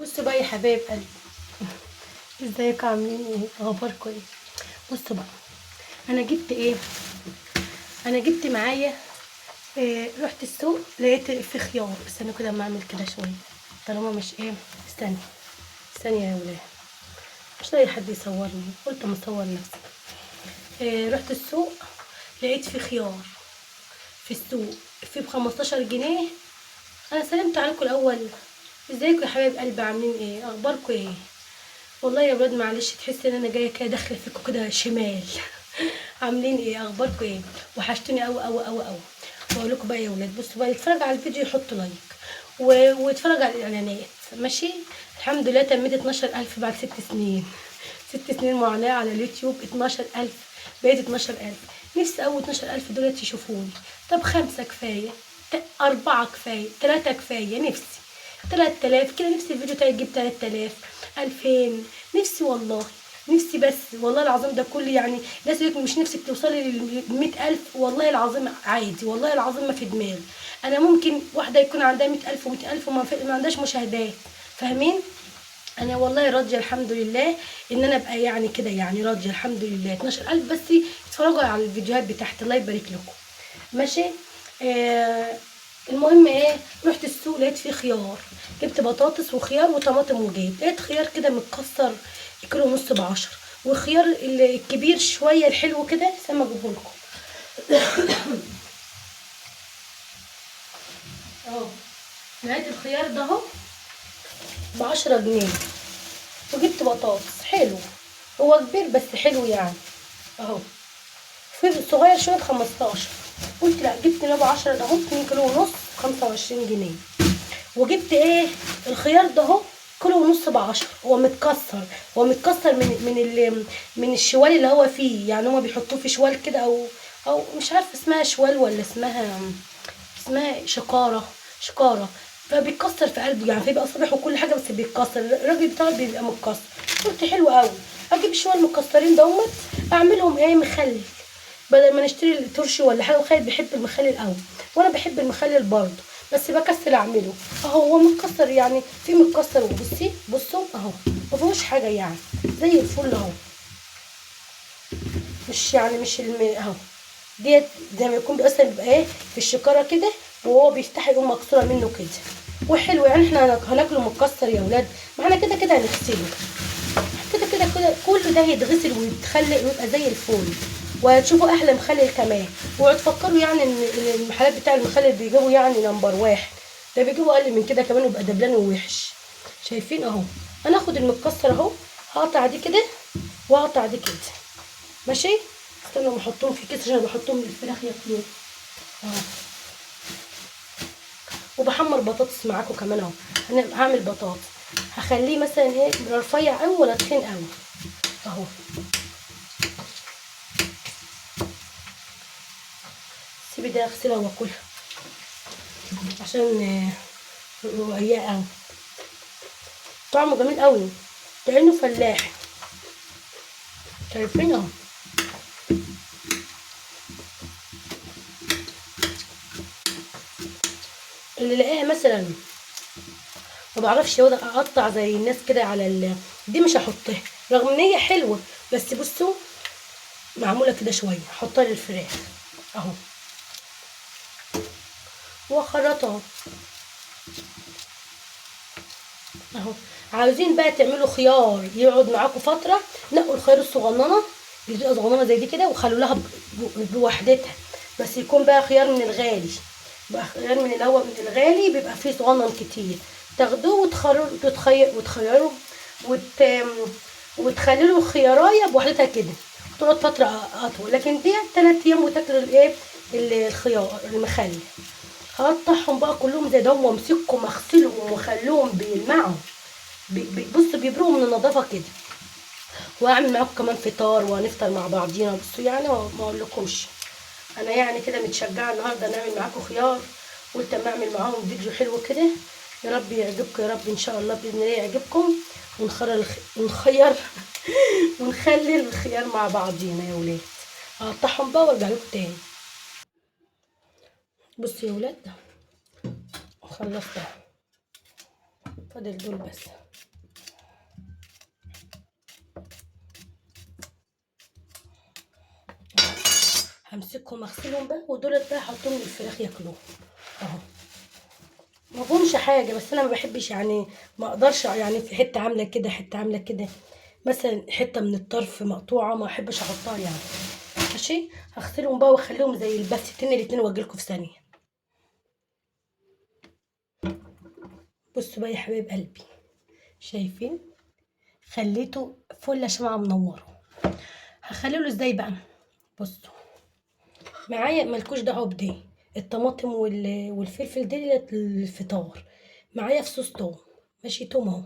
بصوا بقى يا حبايب قلبي، ازيكم عاملين ايه؟ اخباركم ايه؟ بصوا بقى، انا جبت ايه؟ انا جبت معايا رحت السوق لقيت في خيار. استنوا كده اما اعمل كده شويه طالما مش ايه. استني استني يا ولاد، مش لاقي حد يصورني، قلت اما اصور نفسي. رحت السوق لقيت في خيار في السوق في ب15 جنيه. انا سلمت عليكم الاول، ازيكم يا حبايب قلبي؟ عاملين ايه؟ اخباركم ايه؟ والله يا ولاد معلش، تحس ان انا جايه كده داخله فيكم كده شمال. عاملين ايه؟ اخباركم ايه؟ وحشتوني قوي قوي قوي قوي. بقول لكم بقى يا ولاد، بصوا بقى، يتفرج على الفيديو يحط لايك ويتفرج على الاعلانات، ماشي؟ الحمد لله تميت 12000 بعد 6 سنين. 6 سنين معاناه على اليوتيوب. 12000 بقيت 12000. نفسي اول 12000 دول يشوفوني. طب 5 كفايه، 4 كفايه، 3 كفايه، نفسي 3000 كده. نفسي الفيديو بتاعي يجيب 3000، 2000. نفسي والله، نفسي بس والله العظيم ده كله. يعني ناس يقولك مش نفسك توصلي لل 100000، والله العظيم عادي، والله العظيم ما في دماغي. انا ممكن واحده يكون عندها 100000 و100000 وما عندهاش مشاهدات، فاهمين؟ انا والله راضيه الحمد لله ان انا ابقى يعني كده، يعني راضيه الحمد لله. 12000 بس اتفرجوا على الفيديوهات بتاعتي، الله يبارك لكم، ماشي؟ آه. المهم ايه، رحت السوق لقيت فيه خيار. جبت بطاطس وخيار وطماطم، وجيت لقيت خيار كده متكسر كيلو ونص ب10، وخيار الكبير شويه الحلو كده سما اجيبهولكم. اهو لقيت الخيار ده اهو ب10 جنيه. وجبت بطاطس حلو، هو كبير بس حلو يعني، اهو. في صغير شويه ب15. قلت لا، جبت اللي ب10 ده اهو 2 كيلو ونص 25 جنيه. وجبت ايه؟ الخيار ده اهو كيلو ونص ب10. هو متكسر، هو متكسر من الشوال اللي هو فيه، يعني هما بيحطوه في شوال كده، او مش عارفه اسمها شوال ولا اسمها شكاره. فبيتكسر في قلبه، يعني بيبقى صبح وكل حاجه بس بيتكسر، الراجل بتاعه بيبقى متكسر. قلت حلو قوي، اجيب شويه المكسرين دوت اعملهم ايه، مخلل، بدل ما نشتري الترشي ولا حاجه. وخالد بيحب المخلل قوي، وانا بحب المخلل برضه، بس بكسل اعمله. اهو هو متكسر يعني، في متكسر. وبصي بصوا اهو، ما فيهوش حاجه يعني، زي الفل اهو. مش يعني مش اهو، ديت زي ما يكون اصلا بيبقى ايه في الشكاره كده، وهو بيفتح يقوم مكسوره منه كده. وحلو يعني، احنا هناكله متكسر يا ولاد، ما احنا كده كده هنغسله. كده كل ده يتغسل ويتخلق ويبقى زي الفل، وهتشوفوا احلى مخلل كمان. وتفكروا يعني ان المحلات بتاع المخلل بيجيبوا يعني نمبر واحد، ده بيجيبوا اقل من كده كمان ويبقى دبلان ووحش. شايفين اهو؟ هناخد المتكسر اهو، هقطع دي كده وهقطع دي كده، ماشي؟ استنوا بحطهم في كيس عشان بحطهم للفراخ ياكلوه اهو. وبحمر بطاطس معاكم كمان اهو. هعمل بطاطس، هخليه مثلا ايه، لا رفيع قوي ولا تخين قوي اهو. سيبي ده اغسلها واكلها عشان رقيقه قوي، طعمه جميل قوي كأنه فلاح. شايفين اهو؟ اللي لاقيها مثلا ما بعرفش اقطع زي الناس كده على دي مش هحطها، رغم ان هي حلوه، بس بصوا معموله كده شويه، احطها للفراخ اهو واخرطها اهو. عاوزين بقى تعملوا خيار يقعد معاكم فتره، نقوا الخيار الصغننه اللي بتبقى صغننه زي دي كده، وخلوا لها بوحدتها، بس يكون بقى خيار من الغالي، بقى خيار من اللي هو من الغالي بيبقى فيه صغنن كتير. تاخدوه وتخيروا وتخللوا الخيارايه بوحدتها كده، تقعد فتره اطول. لكن دي 3 ايام وتاكلوا الايه، الخيار المخلل. هقطعهم بقى كلهم زي ده، وامسكهم اغسلهم واخليهم بيلمعوا، بصوا بيبرقوا من النظافه كده. واعمل معاكم كمان فطار وهنفطر مع بعضينا. بصوا يعني ما اقولكمش، انا يعني كده متشجعه النهارده نعمل معاكم خيار. قلت اما اعمل معاهم فيديو حلو كده، يا رب يعجبكم، يا رب ان شاء الله باذن الله يعجبكم. ونخير ونخلي الخيار مع بعضينا يا ولاد. هقطعهم بقى وارجع لكم تاني. بصوا يا ولاد، خلصت، فاضل دول بس. همسكهم اغسلهم بقى، ودولت بقى احطهم للفراخ ياكلوهم اهو. ما فيهمش حاجه، بس انا ما بحبش يعني، ما اقدرش يعني في حته عامله كده حته عامله كده، مثلا حته من الطرف مقطوعه ما احبش احطها يعني. ماشي، هغسلهم بقى واخليهم زي الباستين الاتنين واجيلكوا في ثانيه. بصوا بقى يا حبايب قلبي، شايفين خليته فله شمعه منوره. هخليه ازاي بقى؟ بصوا معايا، ملكوش دعوه بدي الطماطم والفلفل دي للفطار. معايا فصوص توم، ماشي، توم اهو،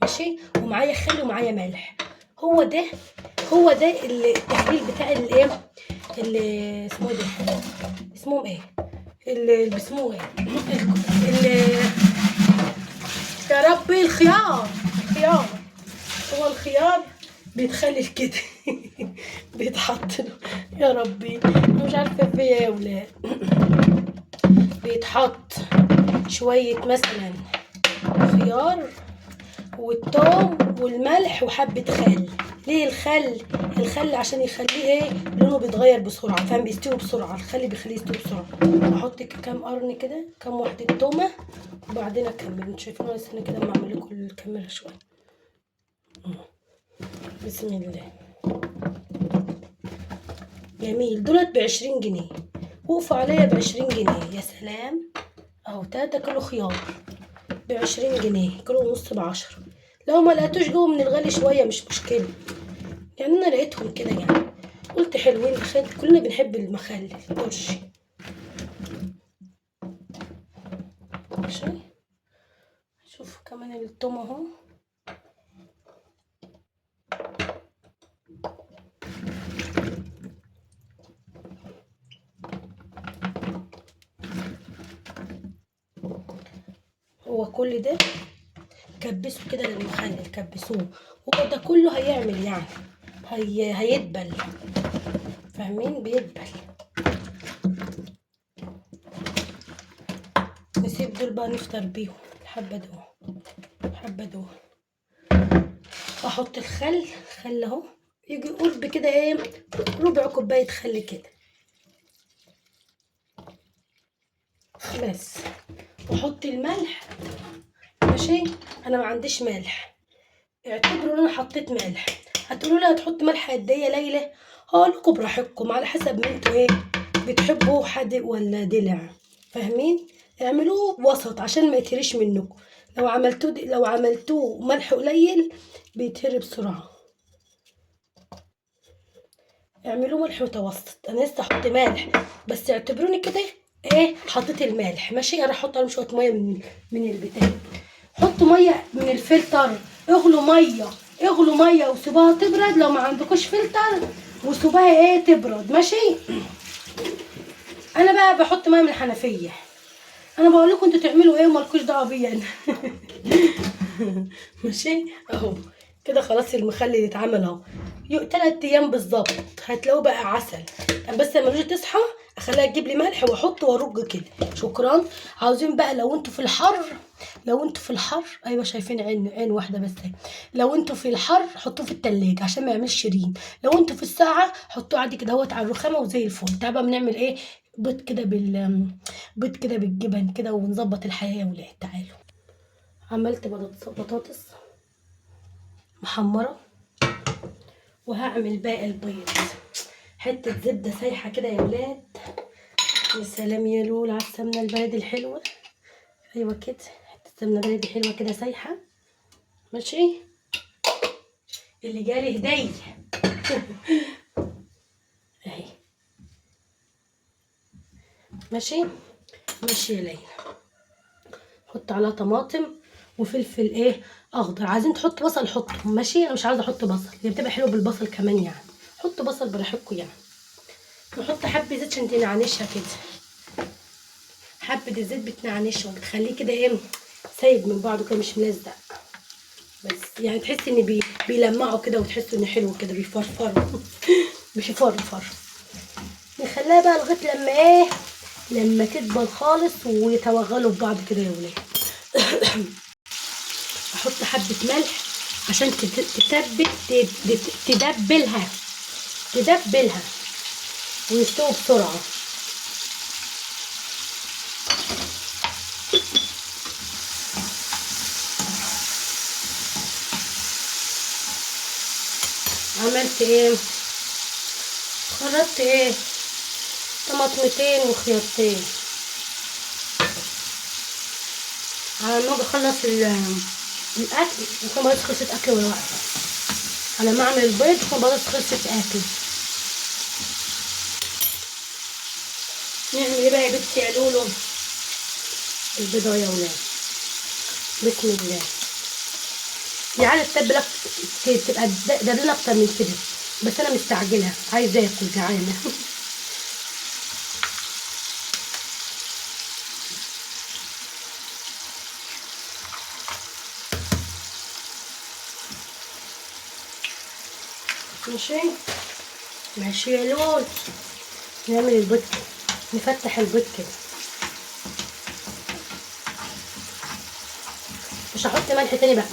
ماشي، ومعايا خل ومعايا ملح. هو ده هو ده التحليل بتاع الايه، اللي اسمه ده، اسمهم ايه، اللي بيسموه ايه، يا ربي، الخيار. هو الخيار بيتخلل كده بيتحط له، يا ربي انا مش عارفه في ايه يا ولاد. بيتحط شويه مثلا خيار والثوم والملح وحبه خل. ليه الخل؟ الخل عشان يخليه ايه، لونه بيتغير بسرعه، فاهم، بيستوي بسرعه، الخل بيخليه يستوي بسرعه. احط كام قرن كده، كام واحده تومه، وبعدين اكمل. انتوا شايفين انا استنى كده اما اعمل لكم الكاميرا شويه. بسم الله. جميل، دولت ب20 جنيه، وقفوا عليا ب20 جنيه، يا سلام. اهو 3 كيلو خيار ب20 جنيه، كيلو ونص ب10. لو ما لقيتوش جوه من الغالي شويه مش مشكله، يعني انا لقيتهم كده يعني، قلت حلوين، كلنا بنحب المخلل الترشي. ماشي، شوفوا كمان التوم اهو. هو كل ده كبسوا كده للمخلل، كبسوه، هو ده كله هيعمل يعني، هيدبل، فاهمين، بيدبل. نسيب دول بقى نفطر بيهم، الحبة دول، الحبة دول. احط خل اهو، يجي قرب كده ايه، ربع كوباية خل كده بس. واحط الملح، ماشي، انا ما عنديش ملح، اعتبروا ان انا حطيت ملح. هتقولوا لي هتحط ملح قد ايه يا ليلى؟ هقول لكم براحتكم على حسب ما انتوا ايه بتحبوا، حادق ولا دلع، فاهمين. اعملوه وسط عشان ما يتهريش منكم. لو عملتوه ملح قليل بيتهري بسرعه. اعملوه ملح متوسط، انا لسه احط ملح، بس اعتبروني كده ايه حطيت الملح، ماشي. انا احط عليهم شويه ميه من البتاع، حطوا ميه من الفلتر، اغلوا ميه وسيبوها تبرد، لو ما عندكوش فلتر وسيبوها ايه تبرد، ماشي. انا بقى بحط ميه من الحنفيه، انا بقول لكم انتوا تعملوا ايه ومالكوش دعوه بيا انا ماشي اهو كده خلاص، المخلل اتعمل اهو. 3 ايام بالظبط هتلاقوه بقى عسل. بس لما تيجي تصحى اخليها تجيب لي ملح واحط وارج كده، شكرا. عاوزين بقى لو انتوا في الحر، ايوه شايفين عين واحده بس اهي. لو انتوا في الحر حطوه في التلاجة عشان ما يعملش شيرين. لو انتوا في الساعه حطوه عادي كده اهوت على الرخامه وزي الفل. تعالوا بقى بنعمل ايه، بيض كده بالجبن كده، ونظبط الحياه يا ولاد. تعالوا. عملت بطاطس محمره، وهعمل باقي البيض حته زبده سايحه كده يا ولاد. يا سلام يا لول على السمنه البلدي الحلوه، ايوه كده، حته سمنه بلدي حلوه كده سايحه، ماشي. اللي جالي هديه اهي، ماشي. ماشي يا ليلى، حط عليها طماطم وفلفل ايه اخضر. عايزين تحطوا بصل حطوا، ماشي. انا مش عايزه احط بصل، هي بتبقى حلوه بالبصل كمان يعني، حطوا بصل براحتكم يعني. نحط حبه زيت عشان تنعنشها كده، حبه الزيت بتنعنشه وبتخليه كده ايه سايب من بعضه كده، مش ملزق، بس يعني تحس ان بيلمعوا كده، وتحسوا ان حلو كده بيفرفروا بيفرفر. نخليها بقى لغايه لما ايه، لما تدبل خالص ويتوغلوا في بعض كده يا ولاد احط حبه ملح عشان تدبلها. ويستووا بسرعة. عملت ايه؟ خرطت ايه؟ طماطمتين وخيارتين. على ما اجي اخلص الاكل يكون بس خلصت اكل ولا واحده. على ما اعمل البيض يكون بس خلصت اكل. نعمل ايه بقى يا بنتي يا لولو؟ البيضه يا ولاد. بسم الله. يعني التتبيله تبقى دبلانه اكتر من كده، بس انا مستعجله عايزه اكل جعانه. ماشي ماشي يا لول. نعمل البيض كده، نفتح البيض كده. مش هحط ملح تاني بقى،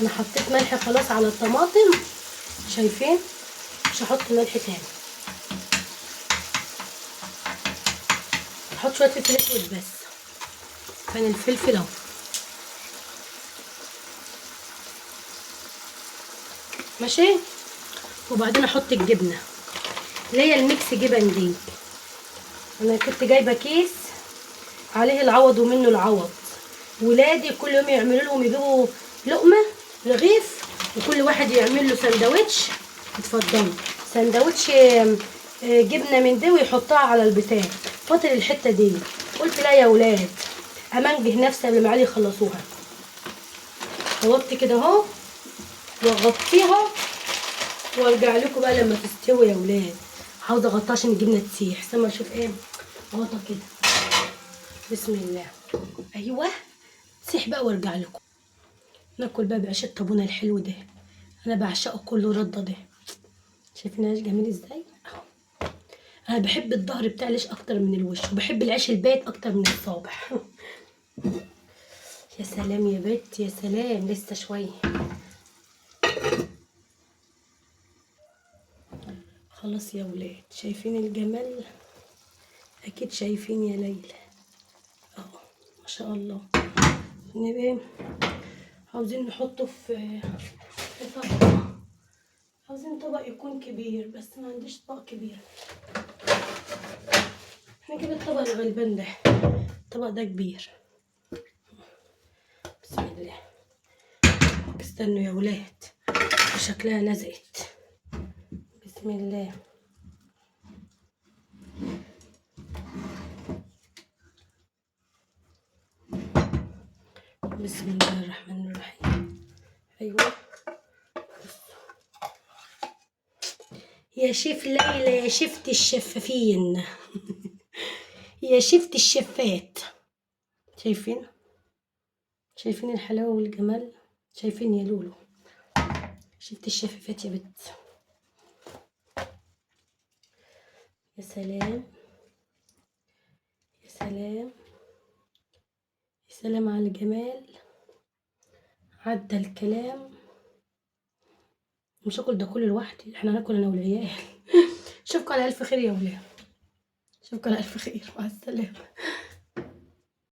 انا حطيت ملح خلاص على الطماطم، شايفين؟ مش هحط ملح تاني. هحط شويه فلفل اسود بس، كان الفلفل اهو. ماشي. وبعدين احط الجبنه اللي هي الميكس جبن دي. انا كنت جايبه كيس عليه العوض ومنه العوض. ولادي كل يوم يعملوا لهم، يجيبوا لقمه رغيف وكل واحد يعمل له سندوتش. اتفضلوا سندوتش جبنه من دي ويحطها على البتاع. فاضل الحته دي، قلت لا يا ولاد امنجه نفسي قبل ما علي يخلصوها. غطي كده اهو واغطيها وارجع لكم بقى لما تستوي يا ولاد. عاوزه اغطيها عشان الجبنه تسيح. استنى اشوف ايه. اغطى كده. بسم الله. ايوه تسيح بقى وارجع لكم. ناكل بقى بعيش الطابونه الحلو ده، انا بعشقه كله رده ده. شايفين العيش جميل ازاي اهو. انا بحب الظهر بتاع العيش اكتر من الوش، وبحب العيش البايت اكتر من الصابح. يا سلام يا بت يا سلام. لسه شويه. خلاص يا ولاد، شايفين الجمال؟ اكيد شايفين يا ليلى اهو. ما شاء الله. نبقى عاوزين نحطه في طبق. عاوزين طبق يكون كبير بس ما عنديش طبق كبير. نجيب الطبق الغلبان ده، الطبق ده كبير. بسم الله. استنوا يا ولاد شكلها لزقت. بسم الله. بسم الله الرحمن الرحيم. ايوه. يا شيف ليلى يا شفت الشفافين. يا شفت الشفات. شايفين؟ شايفين الحلاوه والجمال؟ شايفين يا لولو؟ شفت الشفافات يا بت. يا سلام يا سلام يا سلام على الجمال. عدى الكلام. مش هاكل ده كله لوحدي، احنا هناكل انا والعيال. اشوفكم على الف خير يا ولاد. اشوفكم على الف خير. مع السلامه.